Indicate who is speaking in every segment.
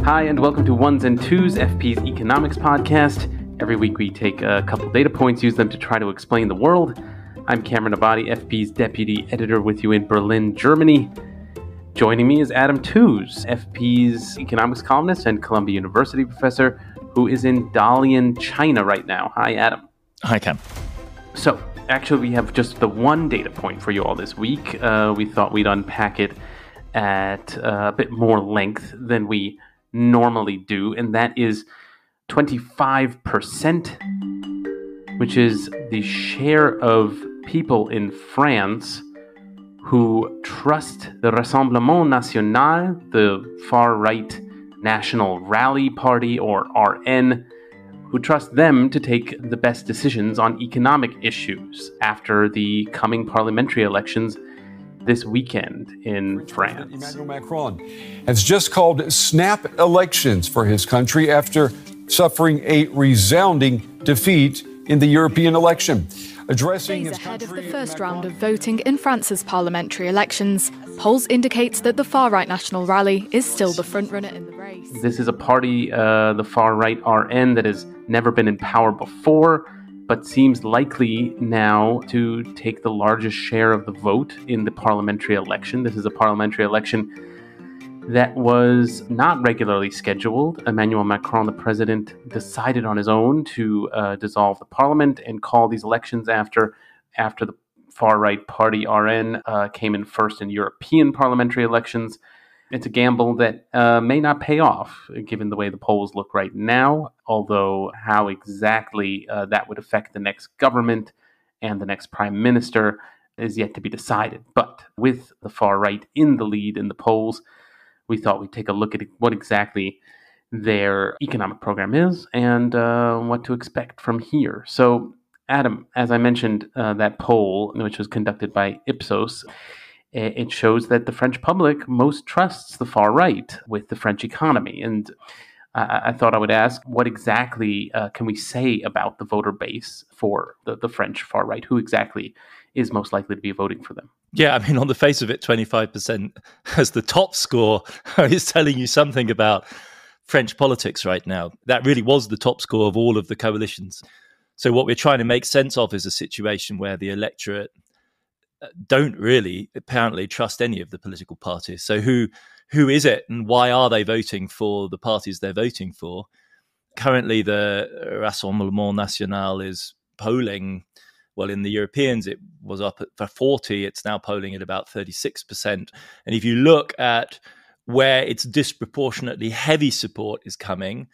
Speaker 1: Hi, and welcome to Ones and Tooze, FP's economics podcast. Every week we take a couple data points, use them to try to explain the world. I'm Cameron Abadi, FP's deputy editor with you in Berlin, Germany. Joining me is Adam Tooze, FP's economics columnist and Columbia University professor, who is in Dalian, China right now. Hi, Adam.
Speaker 2: Hi, Cam.
Speaker 1: So, actually, we have just the one data point for you all this week. We thought we'd unpack it at a bit more length than we normally do, and that is 25%, which is the share of people in France who trust the Rassemblement National, the far-right National Rally Party, or RN, who trust them to take the best decisions on economic issues after the coming parliamentary elections this weekend in France.
Speaker 3: Emmanuel Macron has just called snap elections for his country after suffering a resounding defeat in the European election. Addressing
Speaker 4: days ahead of the first round of voting in France's parliamentary elections, polls indicate that the far-right National Rally is still the frontrunner in the race.
Speaker 1: This is a party, the far-right RN, that has never been in power before, but seems likely now to take the largest share of the vote in the parliamentary election. This is a parliamentary election that was not regularly scheduled. Emmanuel Macron, the president, decided on his own to dissolve the parliament and call these elections after the far-right party RN came in first in European parliamentary elections. It's a gamble that may not pay off, given the way the polls look right now, although how exactly that would affect the next government and the next prime minister is yet to be decided. But with the far right in the lead in the polls, we thought we'd take a look at what exactly their economic program is and what to expect from here. So, Adam, as I mentioned, that poll, which was conducted by Ipsos, it shows that the French public most trusts the far right with the French economy. And I thought I would ask, what exactly can we say about the voter base for the French far right? Who exactly is most likely to be voting for them?
Speaker 2: Yeah, I mean, on the face of it, 25% as the top score is telling you something about French politics right now. That really was the top score of all of the coalitions. So what we're trying to make sense of is a situation where the electorate don't really apparently trust any of the political parties. So who is it and why are they voting for the parties they're voting for? Currently, the Rassemblement National is polling, well, in the Europeans, it was up at 40. It's now polling at about 36%. And if you look at where its disproportionately heavy support is coming,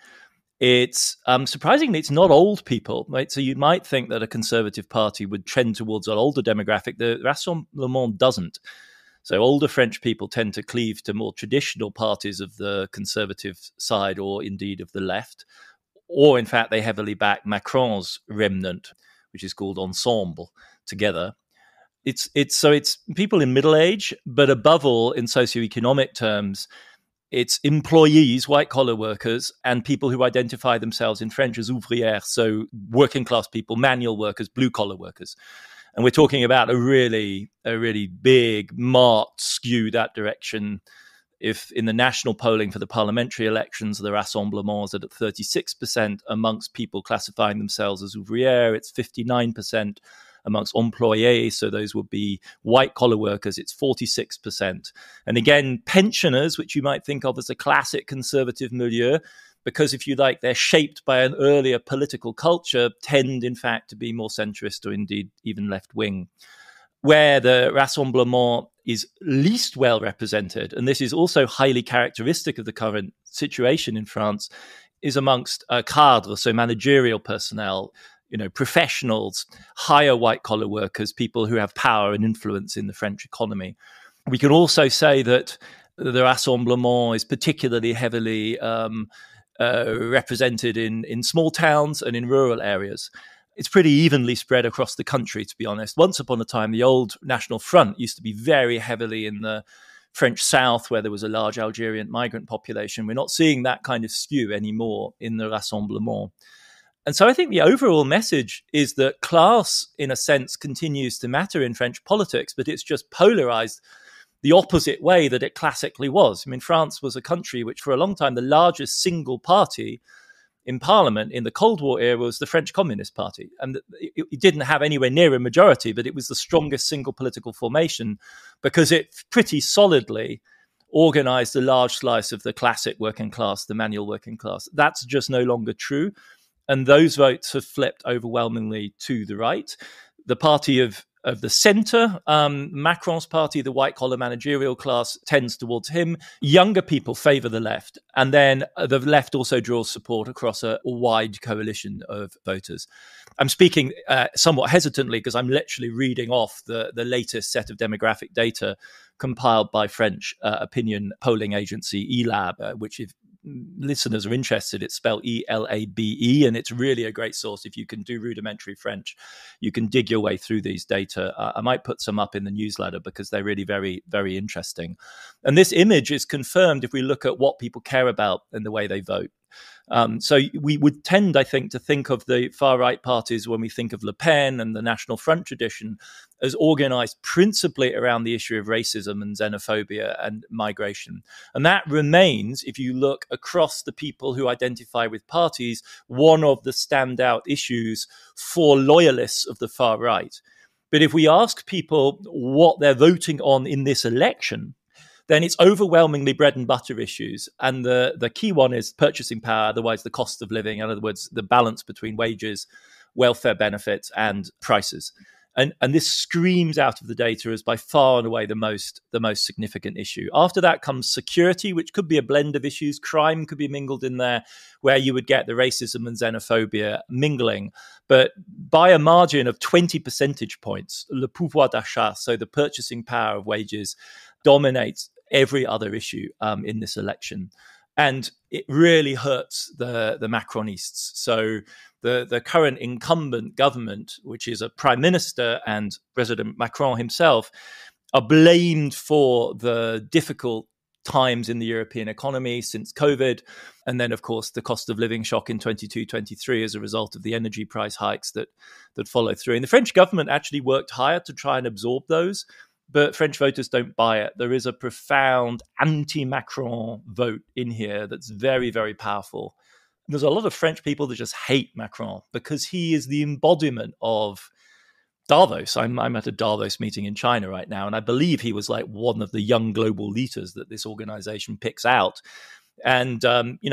Speaker 2: it's surprisingly, it's not old people, right? So you might think that a conservative party would trend towards an older demographic. The Rassemblement doesn't. So older French people tend to cleave to more traditional parties of the conservative side or indeed of the left. Or in fact, they heavily back Macron's remnant, which is called Ensemble, together. It's people in middle age, but above all, in socioeconomic terms, it's employees, white-collar workers, and people who identify themselves in French as ouvrières, so working-class people, manual workers, blue-collar workers. And we're talking about a really big, marked skew that direction. If in the national polling for the parliamentary elections, the Rassemblement is at 36% amongst people classifying themselves as ouvrières, it's 59%. Amongst employés, so those would be white-collar workers, it's 46%. And again, pensioners, which you might think of as a classic conservative milieu, because if you like, they're shaped by an earlier political culture, tend in fact to be more centrist or indeed even left-wing. Where the Rassemblement is least well represented, and this is also highly characteristic of the current situation in France, is amongst cadres, so managerial personnel, professionals, higher white-collar workers, people who have power and influence in the French economy. We can also say that the Rassemblement is particularly heavily represented in small towns and in rural areas. It's pretty evenly spread across the country, to be honest. Once upon a time, the old National Front used to be very heavily in the French South, where there was a large Algerian migrant population. We're not seeing that kind of skew anymore in the Rassemblement. And so I think the overall message is that class, in a sense, continues to matter in French politics, but it's just polarized the opposite way that it classically was. I mean, France was a country which for a long time, the largest single party in parliament in the Cold War era was the French Communist Party. And it didn't have anywhere near a majority, but it was the strongest single political formation because it pretty solidly organized a large slice of the classic working class, the manual working class. That's just no longer true. And those votes have flipped overwhelmingly to the right. The party of the centre, Macron's party, the white-collar managerial class, tends towards him. Younger people favour the left. And then the left also draws support across a wide coalition of voters. I'm speaking somewhat hesitantly because I'm literally reading off the latest set of demographic data compiled by French opinion polling agency ELAB, which if listeners are interested, it's spelled ELABE, and it's really a great source. If you can do rudimentary French, you can dig your way through these data. I might put some up in the newsletter because they're really very, very interesting. And this image is confirmed if we look at what people care about and the way they vote. So we would tend, I think, to think of the far-right parties when we think of Le Pen and the National Front tradition as organized principally around the issue of racism and xenophobia and migration. And that remains, if you look across the people who identify with parties, one of the standout issues for loyalists of the far right. But if we ask people what they're voting on in this election, then it's overwhelmingly bread and butter issues. And the key one is purchasing power, otherwise the cost of living, in other words, the balance between wages, welfare benefits, and prices. And this screams out of the data as by far and away the most significant issue. After that comes security, which could be a blend of issues. Crime could be mingled in there, where you would get the racism and xenophobia mingling. But by a margin of 20 percentage points, le pouvoir d'achat, so the purchasing power of wages, dominates every other issue in this election. And it really hurts the Macronists. So the current incumbent government, which is a prime minister and President Macron himself, are blamed for the difficult times in the European economy since COVID. And then, of course, the cost of living shock in 22-23 as a result of the energy price hikes that followed through. And the French government actually worked hard to try and absorb those. But French voters don't buy it. There is a profound anti-Macron vote in here that's very, very powerful. There's a lot of French people that just hate Macron because he is the embodiment of Davos. I'm at a Davos meeting in China right now, and I believe he was like one of the young global leaders that this organization picks out. And,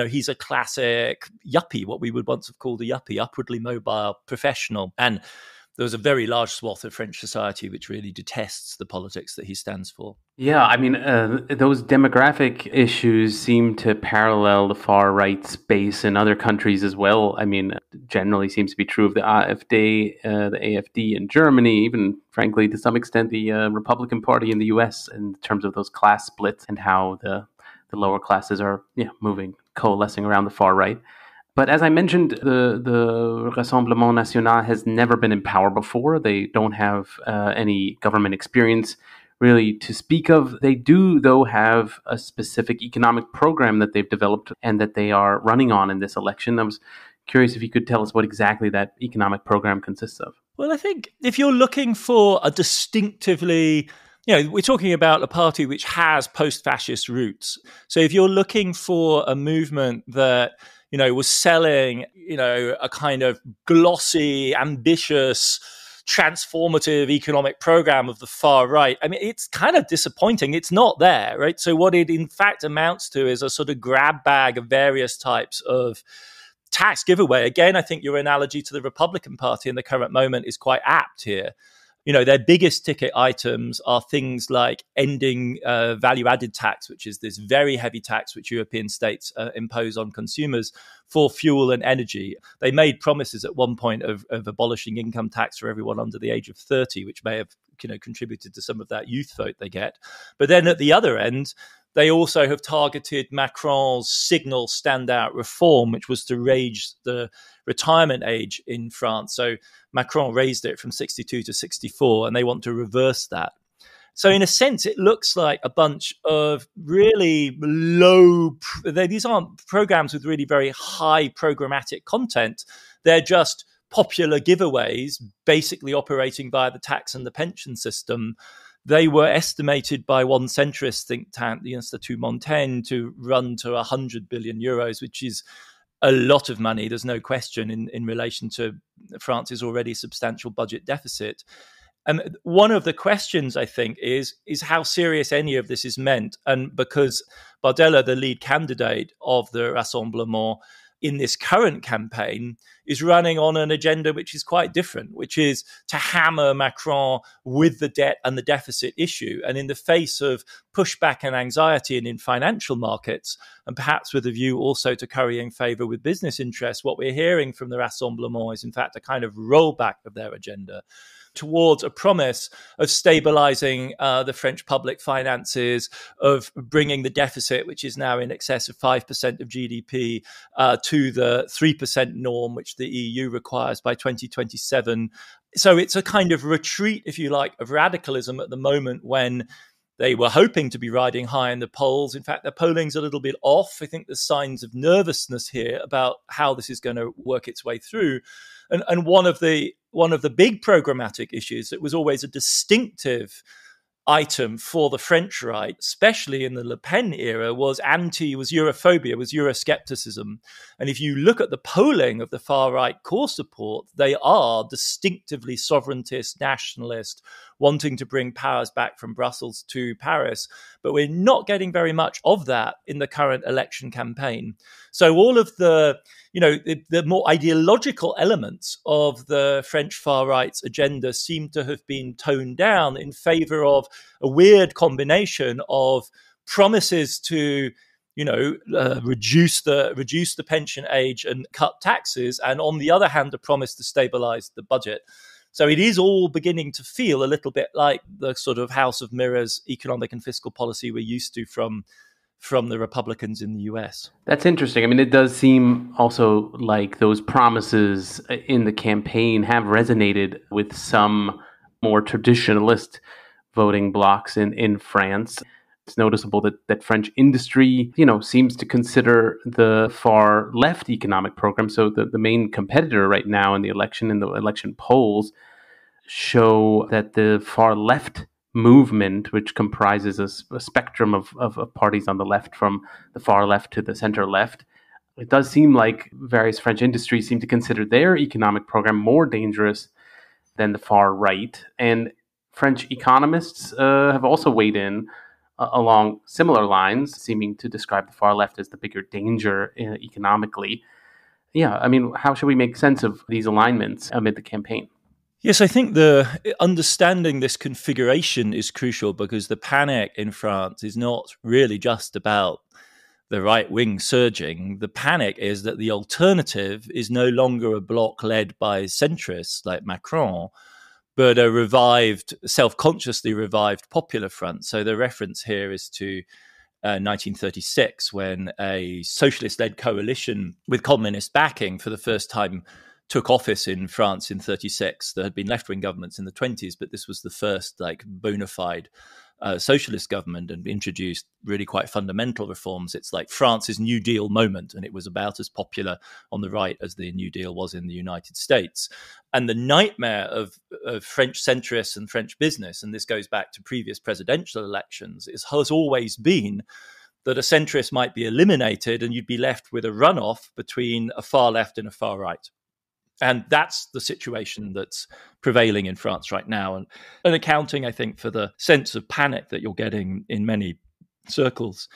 Speaker 2: he's a classic yuppie, what we would once have called a yuppie, upwardly mobile professional. And there's a very large swath of French society which really detests the politics that he stands for.
Speaker 1: Yeah, I mean, those demographic issues seem to parallel the far right space in other countries as well. I mean, generally seems to be true of the AfD in Germany, even frankly, to some extent, the Republican Party in the US in terms of those class splits and how the lower classes are coalescing around the far right. But as I mentioned, the Rassemblement National has never been in power before. They don't have any government experience really to speak of. They do, though, have a specific economic program that they've developed and that they are running on in this election. I was curious if you could tell us what exactly that economic program consists of.
Speaker 2: Well, I think if you're looking for a distinctively... we're talking about a party which has post-fascist roots. So if you're looking for a movement that was selling, a kind of glossy, ambitious, transformative economic program of the far right, I mean, it's kind of disappointing. It's not there, right? So what it in fact amounts to is a sort of grab bag of various types of tax giveaway. Again, I think your analogy to the Republican Party in the current moment is quite apt here. Their biggest ticket items are things like ending value-added tax, which is this very heavy tax which European states impose on consumers for fuel and energy. They made promises at one point of abolishing income tax for everyone under the age of 30, which may have contributed to some of that youth vote they get. But then at the other end, they also have targeted Macron's signal standout reform, which was to raise the retirement age in France. So Macron raised it from 62 to 64, and they want to reverse that. So in a sense, it looks like a bunch of really these aren't programs with really very high programmatic content. They're just popular giveaways, basically operating via the tax and the pension system. They were estimated by one centrist think tank, the Institut Montaigne, to run to 100 billion euros, which is a lot of money, there's no question, in relation to France's already substantial budget deficit. And one of the questions, I think, is how serious any of this is meant. And because Bardella, the lead candidate of the Rassemblement in this current campaign, is running on an agenda which is quite different, which is to hammer Macron with the debt and the deficit issue. And in the face of pushback and anxiety and in financial markets, and perhaps with a view also to currying favour with business interests, what we're hearing from the Rassemblement is in fact a kind of rollback of their agenda towards a promise of stabilizing the French public finances, of bringing the deficit, which is now in excess of 5% of GDP, to the 3% norm, which the EU requires by 2027. So it's a kind of retreat, if you like, of radicalism at the moment when they were hoping to be riding high in the polls. In fact, their polling's a little bit off. I think there's signs of nervousness here about how this is going to work its way through. And one of the big programmatic issues that was always a distinctive item for the French right, especially in the Le Pen era, was Europhobia, was Euroscepticism. And if you look at the polling of the far right core support, they are distinctively sovereigntist, nationalist, wanting to bring powers back from Brussels to Paris. But we're not getting very much of that in the current election campaign. So all of the more ideological elements of the French far right's agenda seem to have been toned down in favor of a weird combination of promises to reduce the pension age and cut taxes, and on the other hand, a promise to stabilize the budget. So it is all beginning to feel a little bit like the sort of House of Mirrors economic and fiscal policy we're used to from the Republicans in the US.
Speaker 1: That's interesting. I mean, it does seem also like those promises in the campaign have resonated with some more traditionalist voting blocs in France. It's noticeable that French industry, seems to consider the far left economic program. So the main competitor right now in the election polls show that the far left movement, which comprises a spectrum of parties on the left, from the far left to the center left, it does seem like various French industries seem to consider their economic program more dangerous than the far right. And French economists have also weighed in along similar lines, seeming to describe the far left as the bigger danger economically. Yeah, I mean, how should we make sense of these alignments amid the campaign?
Speaker 2: Yes, I think the understanding this configuration is crucial, because the panic in France is not really just about the right wing surging. The panic is that the alternative is no longer a bloc led by centrists like Macron, but a revived, self-consciously revived popular front. So the reference here is to 1936, when a socialist-led coalition with communist backing for the first time took office in France in 1936. There had been left-wing governments in the 1920s, but this was the first bona fide socialist government, and introduced really quite fundamental reforms. It's like France's New Deal moment, and it was about as popular on the right as the New Deal was in the United States. And the nightmare of French centrists and French business, and this goes back to previous presidential elections, has always been that a centrist might be eliminated and you'd be left with a runoff between a far left and a far right. And that's the situation that's prevailing in France right now, and accounting, I think, for the sense of panic that you're getting in many circles.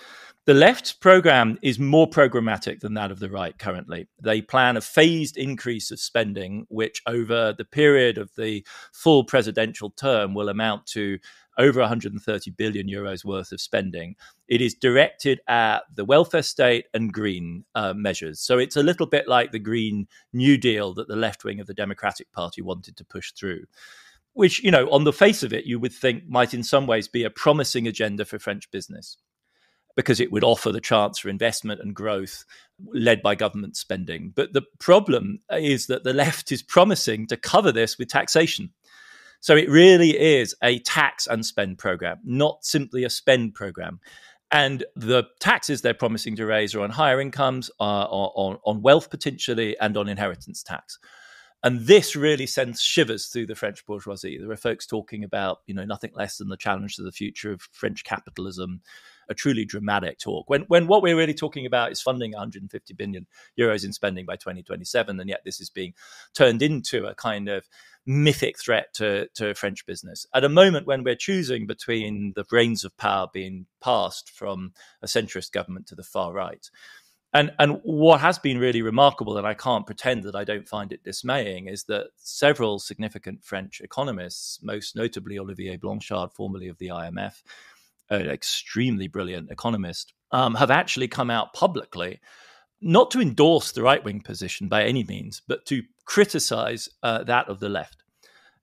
Speaker 2: The left's program is more programmatic than that of the right currently. They plan a phased increase of spending, which over the period of the full presidential term will amount to over 130 billion euros worth of spending. It is directed at the welfare state and green measures. So it's a little bit like the Green New Deal that the left wing of the Democratic Party wanted to push through, which, on the face of it, you would think might in some ways be a promising agenda for French business, because it would offer the chance for investment and growth led by government spending. But the problem is that the left is promising to cover this with taxation. So it really is a tax and spend program, not simply a spend program. And the taxes they're promising to raise are on higher incomes, on wealth potentially, and on inheritance tax. And this really sends shivers through the French bourgeoisie. There are folks talking about, nothing less than the challenge to the future of French capitalism, a truly dramatic talk. When what we're really talking about is funding 150 billion euros in spending by 2027, and yet this is being turned into a kind of mythic threat to French business. At a moment when we're choosing between the reins of power being passed from a centrist government to the far right. And what has been really remarkable, and I can't pretend that I don't find it dismaying, is that several significant French economists, most notably Olivier Blanchard, formerly of the IMF, an extremely brilliant economist, have actually come out publicly, not to endorse the right-wing position by any means, but to criticize that of the left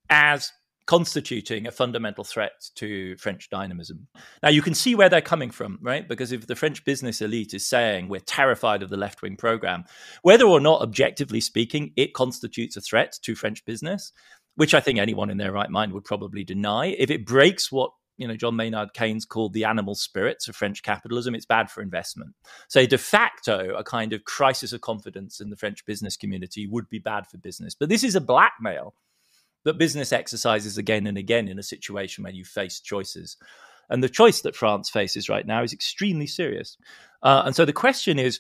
Speaker 2: as constituting a fundamental threat to French dynamism. Now, you can see where they're coming from, right? Because if the French business elite is saying we're terrified of the left-wing program, whether or not, objectively speaking, it constitutes a threat to French business, which I think anyone in their right mind would probably deny, if it breaks what John Maynard Keynes called the animal spirits of French capitalism, it's bad for investment. So de facto, a kind of crisis of confidence in the French business community would be bad for business. But this is a blackmail that business exercises again and again in a situation where you face choices. And the choice that France faces right now is extremely serious. And so the question is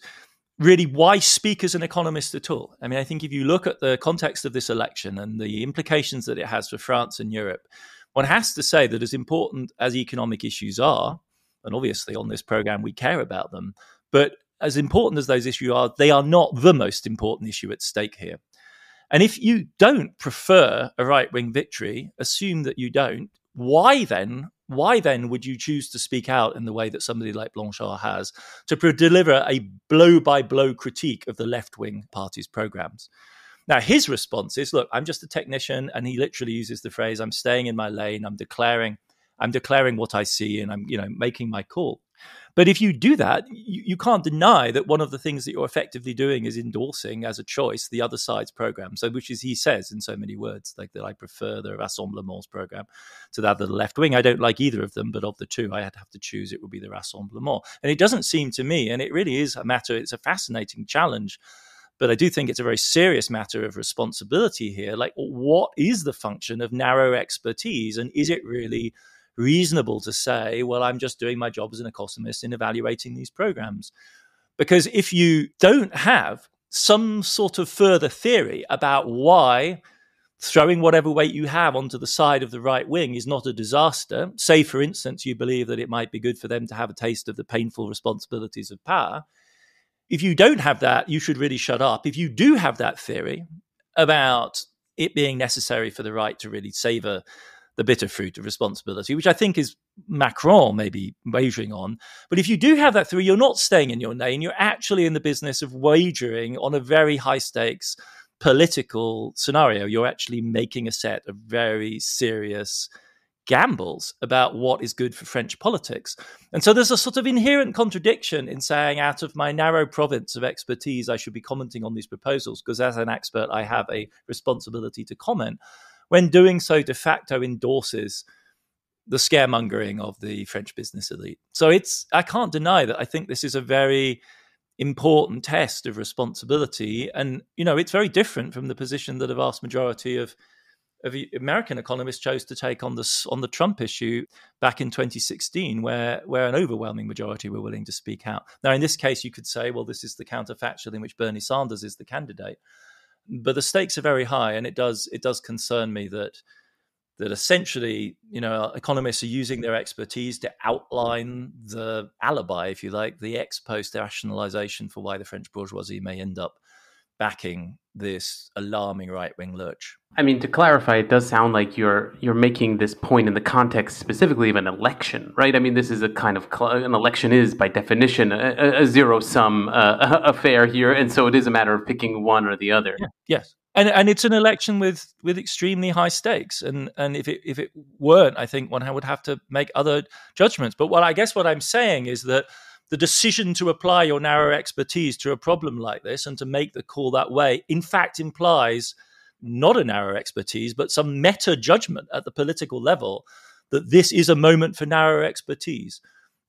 Speaker 2: really, why speak as an economist at all? I mean, I think if you look at the context of this election and the implications that it has for France and Europe, one has to say that as important as economic issues are, and obviously on this program we care about them, but as important as those issues are, they are not the most important issue at stake here. And if you don't prefer a right-wing victory, assume that you don't, why then would you choose to speak out in the way that somebody like Blanchard has to deliver a blow-by-blow critique of the left-wing party's programs? Now, his response is, look, I'm just a technician, and he literally uses the phrase, I'm staying in my lane, I'm declaring what I see, and I'm making my call. But if you do that, you can't deny that one of the things that you're effectively doing is endorsing as a choice the other side's program. So, which is, he says in so many words, like that I prefer the Rassemblement's program to that of the left wing. I don't like either of them, but of the two, I had to have to choose. It would be the Rassemblement. And it doesn't seem to me, and it really is a matter, it's a fascinating challenge, but I do think it's a very serious matter of responsibility here. Like, what is the function of narrow expertise? And is it really reasonable to say, well, I'm just doing my job as an economist in evaluating these programs? Because if you don't have some sort of further theory about why throwing whatever weight you have onto the side of the right wing is not a disaster, say, for instance, you believe that it might be good for them to have a taste of the painful responsibilities of power, if you don't have that, you should really shut up. If you do have that theory about it being necessary for the right to really savor the bitter fruit of responsibility, which I think is Macron maybe wagering on. But if you do have that theory, you're not staying in your lane. You're actually in the business of wagering on a very high stakes political scenario. You're actually making a set of very serious gambles about what is good for French politics. And so there's a sort of inherent contradiction in saying, out of my narrow province of expertise, I should be commenting on these proposals, because as an expert, I have a responsibility to comment, when doing so de facto endorses the scaremongering of the French business elite. So I can't deny that I think this is a very important test of responsibility. And, it's very different from the position that a vast majority of American economists chose to take on the Trump issue back in 2016, where an overwhelming majority were willing to speak out. Now, in this case, you could say, well, this is the counterfactual in which Bernie Sanders is the candidate. But the stakes are very high, and it does concern me that essentially, economists are using their expertise to outline the alibi, if you like, the ex post rationalization for why the French bourgeoisie may end up backing this alarming right-wing lurch.
Speaker 1: I mean, to clarify, it does sound like you're making this point in the context specifically of an election, right? I mean, this is a kind of an election is by definition a zero-sum affair here, and so it is a matter of picking one or the other.
Speaker 2: Yeah. Yes, and it's an election with extremely high stakes, and if it weren't, I think one would have to make other judgments. But what I'm saying is that the decision to apply your narrow expertise to a problem like this and to make the call that way, in fact, implies not a narrow expertise, but some meta judgment at the political level that this is a moment for narrow expertise.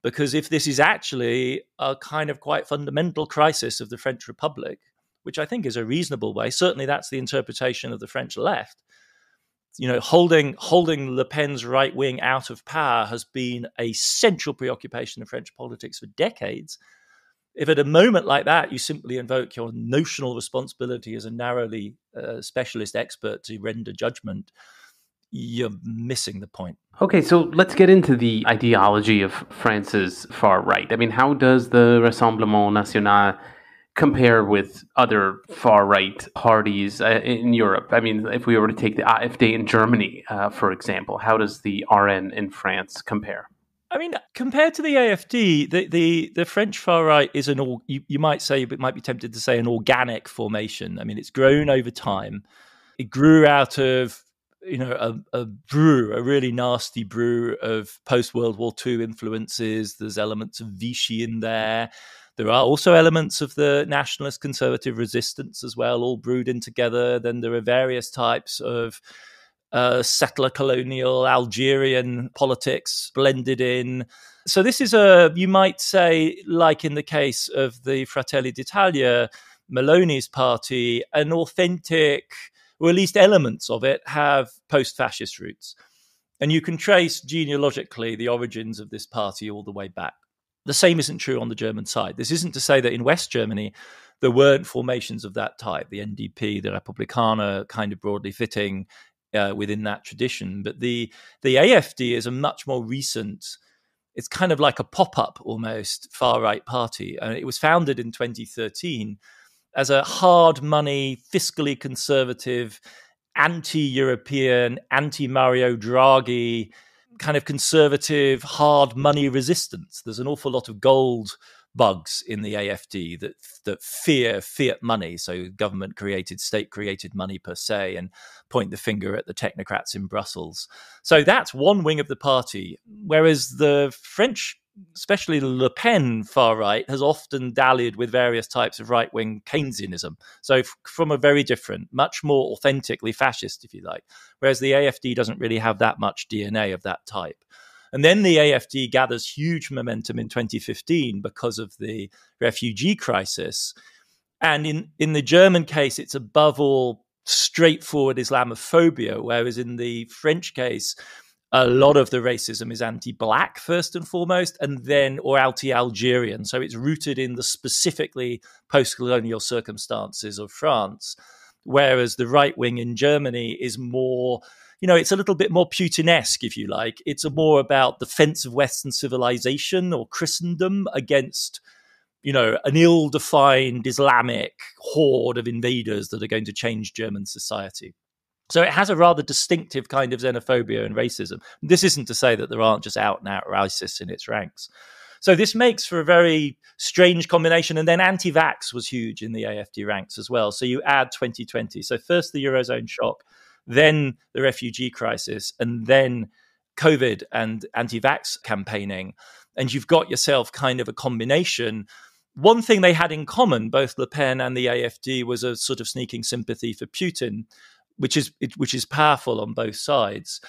Speaker 2: Because if this is actually a kind of quite fundamental crisis of the French Republic, which I think is a reasonable way. Certainly that's the interpretation of the French left. Holding Le Pen's right wing out of power has been a central preoccupation of French politics for decades. If at a moment like that you simply invoke your notional responsibility as a narrowly specialist expert to render judgment, you're missing the point.
Speaker 1: Okay, so let's get into the ideology of France's far right. I mean, how does the Rassemblement National compare with other far-right parties in Europe? I mean, if we were to take the AfD in Germany, for example, how does the RN in France compare?
Speaker 2: I mean, compared to the AfD, the French far right is you might say, but might be tempted to say, an organic formation. I mean, it's grown over time. It grew out of a really nasty brew of post-World War II influences. There's elements of Vichy in there. There are also elements of the nationalist conservative resistance as well, all brewed in together. Then there are various types of settler colonial Algerian politics blended in. So this is you might say, like in the case of the Fratelli d'Italia, Meloni's party, an authentic, or at least elements of it, have post-fascist roots. And you can trace genealogically the origins of this party all the way back. The same isn't true on the German side. This isn't to say that in West Germany, there weren't formations of that type, the NDP, the Republikaner, kind of broadly fitting within that tradition. But the AfD is a much more recent, it's kind of like a pop-up almost far-right party. And it was founded in 2013 as a hard money, fiscally conservative, anti-European, anti-Mario Draghi, kind of conservative, hard money resistance. There's an awful lot of gold bugs in the AfD that fear fiat money, so government-created, state-created money per se, and point the finger at the technocrats in Brussels. So that's one wing of the party, whereas the French, especially the Le Pen far right, has often dallied with various types of right-wing Keynesianism. So from a very different, much more authentically fascist, if you like, whereas the AfD doesn't really have that much DNA of that type. And then the AfD gathers huge momentum in 2015 because of the refugee crisis. And in the German case, it's above all straightforward Islamophobia, whereas in the French case, a lot of the racism is anti-black first and foremost, and then or anti-Algerian. So it's rooted in the specifically post-colonial circumstances of France, whereas the right wing in Germany is more, it's a little bit more Putinesque, if you like. It's more about defense of Western civilization or Christendom against, an ill-defined Islamic horde of invaders that are going to change German society. So it has a rather distinctive kind of xenophobia and racism. This isn't to say that there aren't just out-and-out racists in its ranks. So this makes for a very strange combination. And then anti-vax was huge in the AfD ranks as well. So you add 2020. So first the Eurozone shock, then the refugee crisis, and then COVID and anti-vax campaigning. And you've got yourself kind of a combination. One thing they had in common, both Le Pen and the AfD, was a sort of sneaking sympathy for Putin, which is powerful on both sides.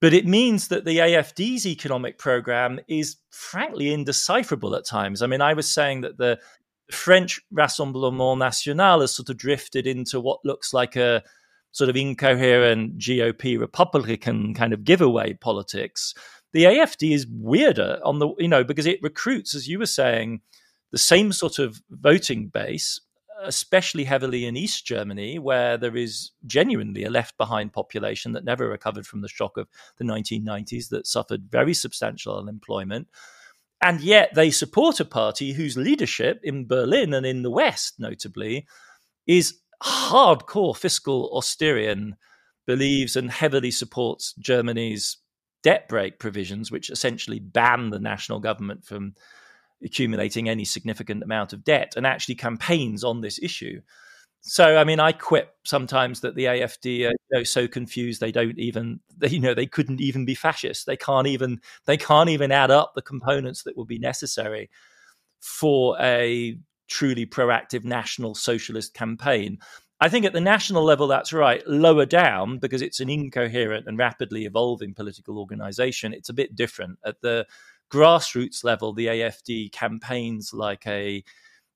Speaker 2: But it means that the AfD's economic program is frankly indecipherable at times. I mean, I was saying that the French Rassemblement National has sort of drifted into what looks like a sort of incoherent GOP Republican kind of giveaway politics. The AfD is weirder on the, because it recruits, as you were saying, the same sort of voting base, especially heavily in East Germany, where there is genuinely a left-behind population that never recovered from the shock of the 1990s, that suffered very substantial unemployment. And yet they support a party whose leadership in Berlin and in the West, notably, is hardcore fiscal austerian, believes and heavily supports Germany's debt brake provisions, which essentially ban the national government from accumulating any significant amount of debt, and actually campaigns on this issue. So, I mean, I quip sometimes that the AfD are so confused they couldn't even be fascist. They can't even add up the components that would be necessary for a truly proactive national socialist campaign. I think at the national level, that's right. Lower down, because it's an incoherent and rapidly evolving political organization, it's a bit different. At the grassroots level, the AfD campaigns like a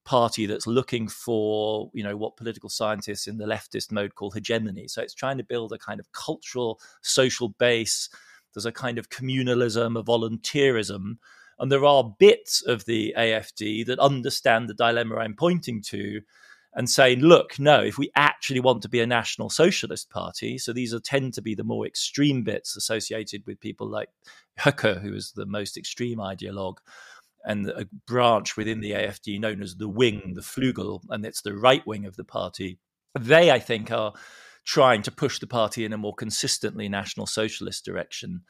Speaker 2: party that's looking for, what political scientists in the leftist mode call hegemony. So it's trying to build a kind of cultural, social base. There's a kind of communalism, a volunteerism. And there are bits of the AFD that understand the dilemma I'm pointing to and saying, look, no, if we actually want to be a National Socialist Party, so these tend to be the more extreme bits associated with people like Höcke, who is the most extreme ideologue, and a branch within the AFD known as the wing, the Flügel, and it's the right wing of the party. They, I think, are trying to push the party in a more consistently National Socialist direction.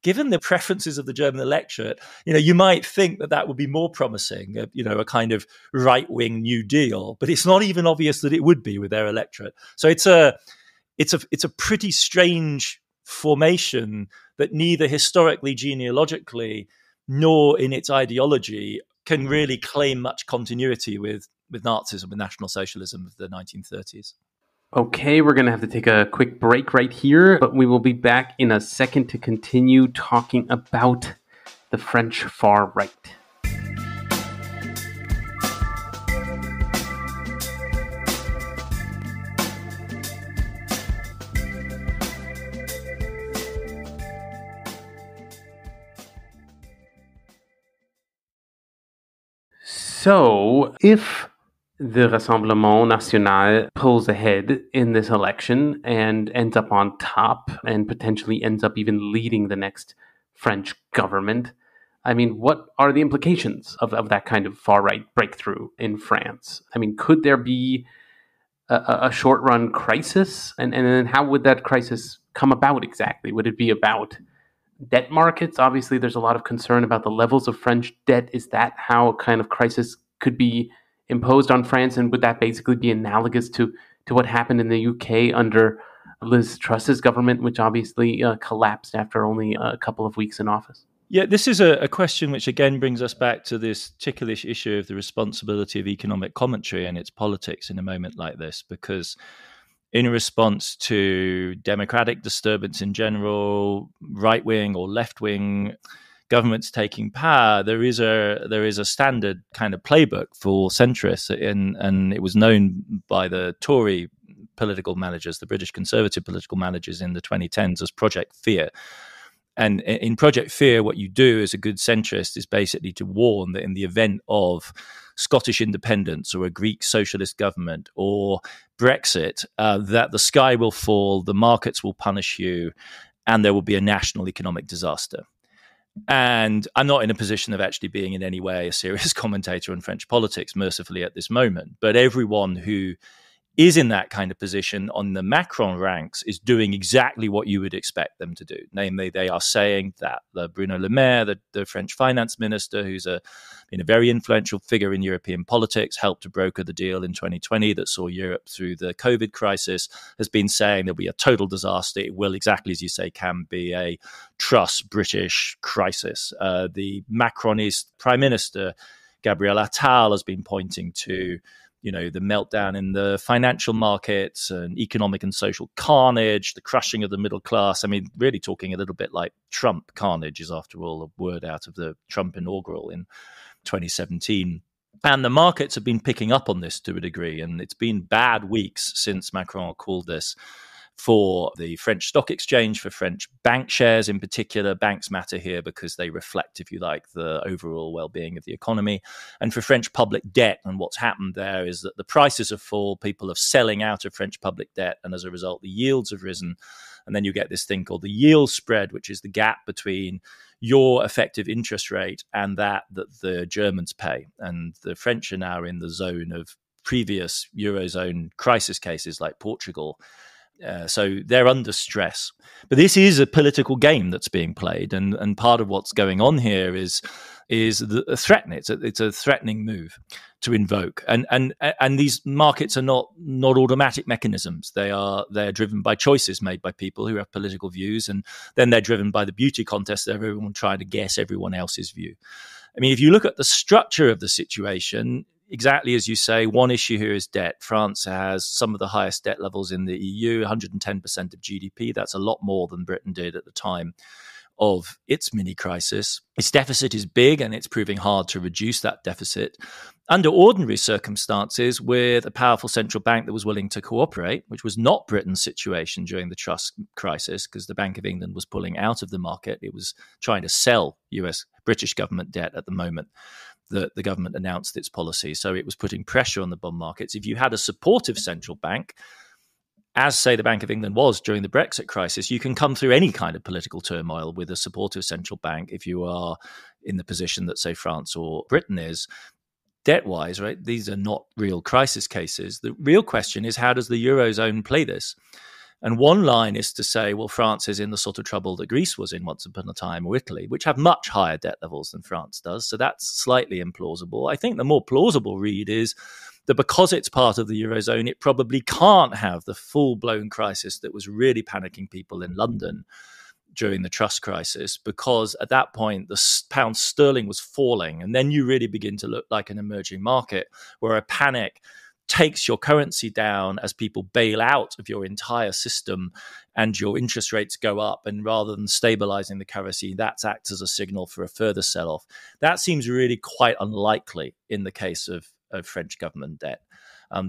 Speaker 2: Given the preferences of the German electorate, you might think that would be more promising, a kind of right-wing New Deal, but it's not even obvious that it would be with their electorate. So it's a pretty strange formation that neither historically, genealogically, nor in its ideology can really claim much continuity with Nazism, with National Socialism of the 1930s.
Speaker 1: Okay, we're going to have to take a quick break right here, but we will be back in a second to continue talking about the French far right. So, if the Rassemblement National pulls ahead in this election and ends up on top and potentially ends up even leading the next French government, I mean, what are the implications of that kind of far-right breakthrough in France? I mean, could there be a short-run crisis? And then how would that crisis come about exactly? Would it be about debt markets? Obviously, there's a lot of concern about the levels of French debt. Is that how a kind of crisis could be imposed on France? And would that basically be analogous to what happened in the UK under Liz Truss's government, which obviously collapsed after only a couple of weeks in office?
Speaker 2: Yeah, this is a question which again brings us back to this ticklish issue of the responsibility of economic commentary and its politics in a moment like this, because in response to democratic disturbance in general, right-wing or left-wing governments taking power, there is a standard kind of playbook for centrists, and it was known by the Tory political managers, the British Conservative political managers in the 2010s as Project Fear. And in Project Fear, what you do as a good centrist is basically to warn that in the event of Scottish independence or a Greek socialist government or Brexit, that the sky will fall, the markets will punish you, and there will be a national economic disaster. And I'm not in a position of actually being in any way a serious commentator on French politics, mercifully, at this moment. But everyone who is in that kind of position on the Macron ranks is doing exactly what you would expect them to do. Namely, they are saying that Bruno Le Maire, the French finance minister, who's been a very influential figure in European politics, helped to broker the deal in 2020 that saw Europe through the COVID crisis, has been saying there'll be a total disaster. It will, exactly as you say, can be a Truss British crisis. The Macronist Prime Minister, Gabriel Attal, has been pointing to the meltdown in the financial markets and economic and social carnage, the crushing of the middle class. I mean, really talking a little bit like Trump carnage is, after all, a word out of the Trump inaugural in 2017. And the markets have been picking up on this to a degree. And it's been bad weeks since Macron called this for the French stock exchange, for French bank shares in particular. Banks matter here because they reflect, if you like, the overall well-being of the economy. And for French public debt, and what's happened there is that the prices have fallen, people are selling out of French public debt, and as a result, the yields have risen. And then you get this thing called the yield spread, which is the gap between your effective interest rate and that the Germans pay. And the French are now in the zone of previous Eurozone crisis cases like Portugal. So they're under stress. But this is a political game that's being played. And part of what's going on here is a threat. It's a threatening move to invoke. And these markets are not automatic mechanisms. They're driven by choices made by people who have political views. And then they're driven by the beauty contest of everyone trying to guess everyone else's view. I mean, if you look at the structure of the situation, exactly as you say, one issue here is debt. France has some of the highest debt levels in the EU, 110% of GDP. That's a lot more than Britain did at the time of its mini crisis. Its deficit is big and it's proving hard to reduce that deficit. Under ordinary circumstances, with a powerful central bank that was willing to cooperate, which was not Britain's situation during the trust crisis, because the Bank of England was pulling out of the market. It was trying to sell British government debt at the moment that the government announced its policy. So it was putting pressure on the bond markets. If you had a supportive central bank, as, say, the Bank of England was during the Brexit crisis, you can come through any kind of political turmoil with a supportive central bank if you are in the position that, say, France or Britain is. Debt-wise, right, these are not real crisis cases. The real question is, how does the Eurozone play this? And one line is to say, well, France is in the sort of trouble that Greece was in once upon a time, or Italy, which have much higher debt levels than France does. So that's slightly implausible. I think the more plausible read is that because it's part of the Eurozone, it probably can't have the full-blown crisis that was really panicking people in London during the trust crisis, because at that point the pound sterling was falling, and then you really begin to look like an emerging market where a panic takes your currency down as people bail out of your entire system and your interest rates go up, and rather than stabilizing the currency, that acts as a signal for a further sell-off. That seems really quite unlikely in the case of French government debt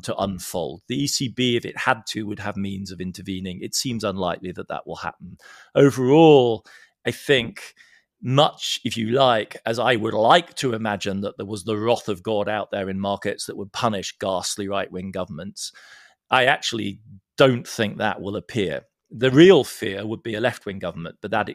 Speaker 2: to unfold. The ECB, if it had to, would have means of intervening. It seems unlikely that that will happen. Overall, I think much, if you like, as I would like to imagine that there was the wrath of God out there in markets that would punish ghastly right-wing governments, I actually don't think that will appear. The real fear would be a left-wing government, but that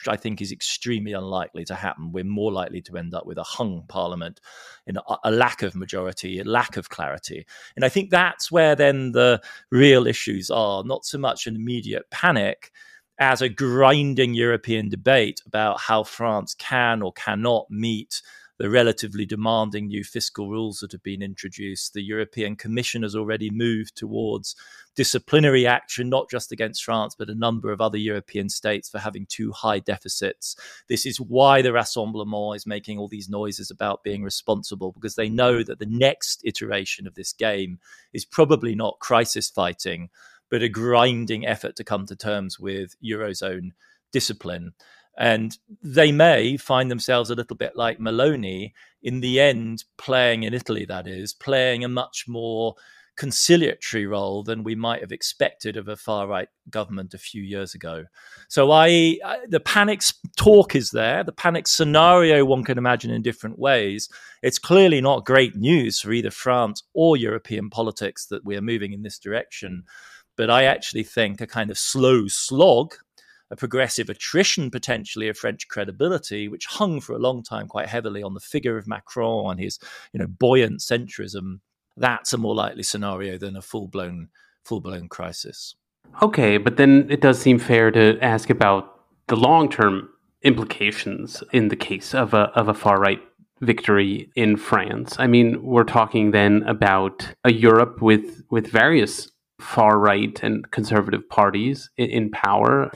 Speaker 2: I think is extremely unlikely to happen. We're more likely to end up with a hung parliament, in a lack of majority, a lack of clarity. And I think that's where then the real issues are, not so much an immediate panic as a grinding European debate about how France can or cannot meet the relatively demanding new fiscal rules that have been introduced. The European Commission has already moved towards disciplinary action, not just against France, but a number of other European states for having too high deficits. This is why the Rassemblement is making all these noises about being responsible, because they know that the next iteration of this game is probably not crisis fighting, but a grinding effort to come to terms with Eurozone discipline. And they may find themselves a little bit like Meloni in the end, playing in Italy, that is, playing a much more conciliatory role than we might have expected of a far-right government a few years ago. So the panic talk is there. The panic scenario one can imagine in different ways. It's clearly not great news for either France or European politics that we are moving in this direction. But I actually think a kind of slow slog, a progressive attrition potentially of French credibility, which hung for a long time quite heavily on the figure of Macron and his, buoyant centrism, that's a more likely scenario than a full-blown crisis.
Speaker 1: Okay, but then it does seem fair to ask about the long-term implications in the case of a far-right victory in France. I mean, we're talking then about a Europe with various far-right and conservative parties in power.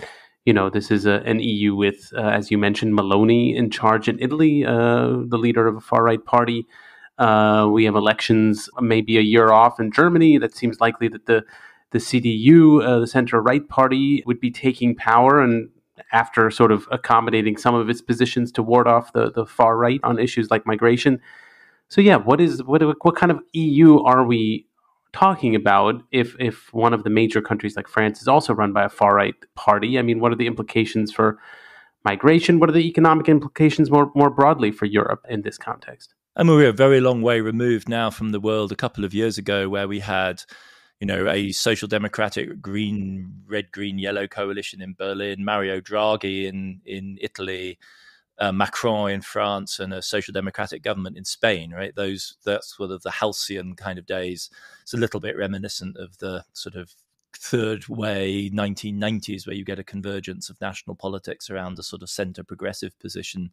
Speaker 1: This is an EU with, as you mentioned, Meloni in charge in Italy, the leader of a far-right party. We have elections maybe a year off in Germany. That seems likely that the CDU, the center-right party, would be taking power, and after sort of accommodating some of its positions to ward off the far-right on issues like migration. So yeah, what kind of EU are we talking about if one of the major countries like France is also run by a far-right party? I mean, what are the implications for migration? What are the economic implications more broadly for Europe in this context?
Speaker 2: I mean, we're a very long way removed now from the world a couple of years ago where we had, a social democratic red, green, yellow coalition in Berlin, Mario Draghi in Italy, Macron in France, and a social democratic government in Spain, right? That's sort of the halcyon kind of days. It's a little bit reminiscent of the sort of third way 1990s, where you get a convergence of national politics around a sort of centre progressive position.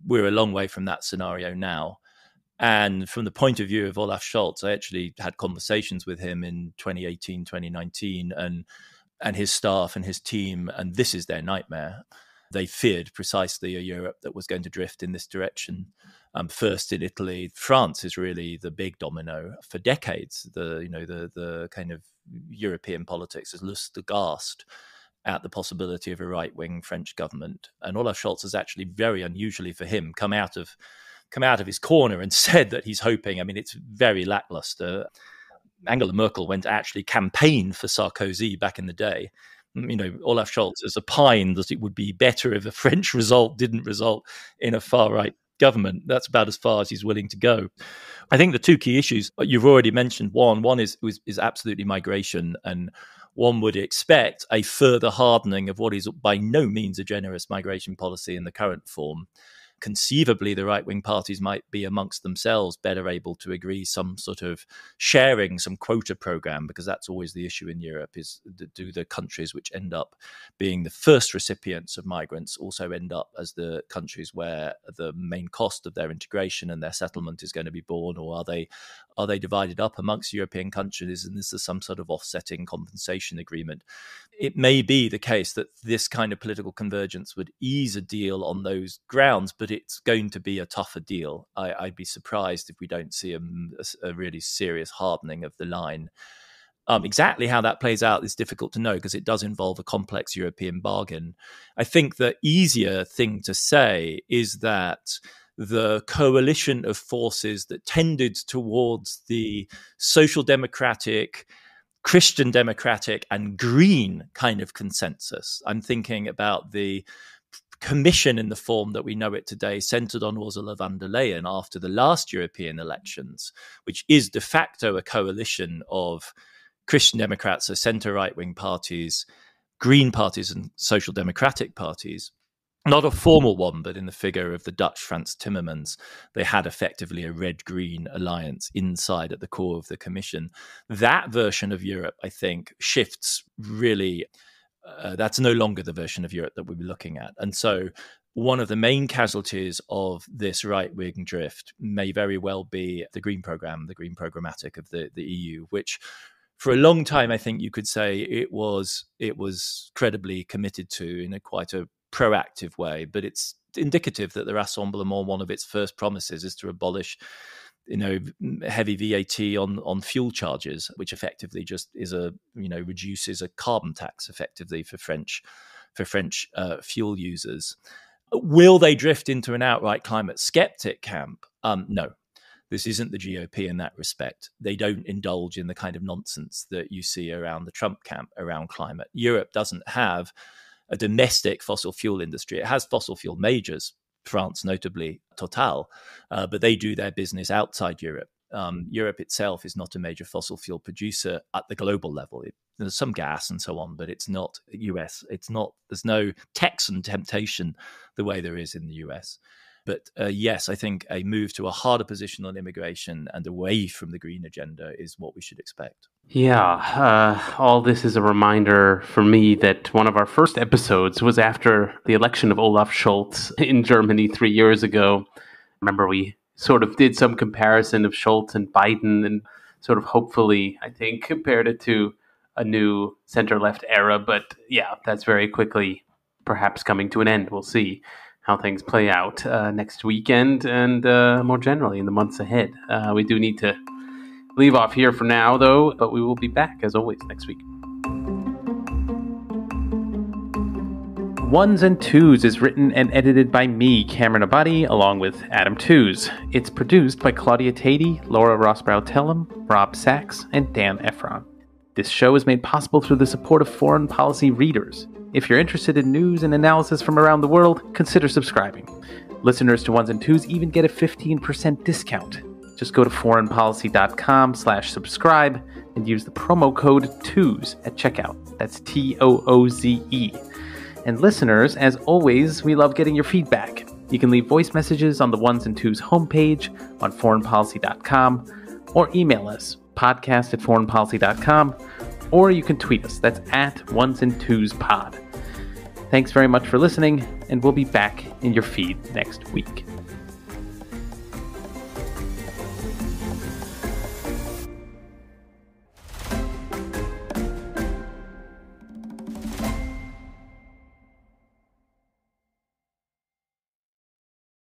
Speaker 2: We're a long way from that scenario now. And from the point of view of Olaf Scholz, I actually had conversations with him in 2018, 2019, and his staff and his team, and this is their nightmare. They feared precisely a Europe that was going to drift in this direction. First in Italy, France is really the big domino for decades. The kind of European politics is lost aghast. at the possibility of a right-wing French government. And Olaf Scholz has actually, very unusually for him, come out of his corner and said that he's hoping. I mean, it's very lackluster. Angela Merkel went to actually campaign for Sarkozy back in the day. Olaf Scholz has opined that it would be better if a French result didn't result in a far-right government. That's about as far as he's willing to go. I think the two key issues you've already mentioned, one is absolutely migration, and one would expect a further hardening of what is by no means a generous migration policy in the current form. Conceivably, the right-wing parties might be amongst themselves better able to agree some sort of sharing, some quota program, because that's always the issue in Europe, is do the countries which end up being the first recipients of migrants also end up as the countries where the main cost of their integration and their settlement is going to be borne, or are they divided up amongst European countries, and is there some sort of offsetting compensation agreement? It may be the case that this kind of political convergence would ease a deal on those grounds, but it's going to be a tougher deal. I'd be surprised if we don't see a really serious hardening of the line. Exactly how that plays out is difficult to know because it does involve a complex European bargain. I think the easier thing to say is that the coalition of forces that tended towards the social democratic, Christian democratic and green kind of consensus. I'm thinking about the commission in the form that we know it today, centered on Ursula von der Leyen after the last European elections, which is de facto a coalition of Christian Democrats, so centre right-wing parties, green parties and social democratic parties. Not a formal one, but in the figure of the Dutch Frans Timmermans, they had effectively a red-green alliance inside at the core of the Commission. That version of Europe, I think, shifts really. That's no longer the version of Europe that we'll be looking at. And so one of the main casualties of this right-wing drift may very well be the green programme, the green programmatic of the EU, which for a long time, I think you could say it was credibly committed to in quite a proactive way, but it's indicative that the Rassemblement, one of its first promises is to abolish, heavy VAT on fuel charges, which effectively just is reduces a carbon tax effectively for French fuel users. Will they drift into an outright climate skeptic camp? No. This isn't the GOP in that respect. They don't indulge in the kind of nonsense that you see around the Trump camp around climate. Europe doesn't have a domestic fossil fuel industry. It has fossil fuel majors, France notably, Total, but they do their business outside Europe. Europe itself is not a major fossil fuel producer at the global level. There's some gas and so on, but it's not US. There's no Texan temptation the way there is in the US. But yes, I think a move to a harder position on immigration and away from the green agenda is what we should expect.
Speaker 1: Yeah, all this is a reminder for me that one of our first episodes was after the election of Olaf Scholz in Germany 3 years ago. Remember, we sort of did some comparison of Scholz and Biden and sort of hopefully, I think, compared it to a new center-left era. But yeah, that's very quickly perhaps coming to an end. We'll see how things play out next weekend and more generally in the months ahead. We do need to leave off here for now, though, but we will be back, as always, next week. Ones and Tooze is written and edited by me, Cameron Abadi, along with Adam Tooze. It's produced by Claudia Tatey, Laura Rossbrow-Tellem, Rob Sachs, and Dan Efron. This show is made possible through the support of foreign policy readers. If you're interested in news and analysis from around the world, consider subscribing. Listeners to Ones and Tooze even get a 15% discount. Just go to foreignpolicy.com/subscribe and use the promo code TOOZE at checkout. That's TOOZE. And listeners, as always, we love getting your feedback. You can leave voice messages on the Ones and Tooze homepage on foreignpolicy.com or email us, podcast@foreignpolicy.com, or you can tweet us. That's @OnesandTwoesPod. Thanks very much for listening, and we'll be back in your feed next week.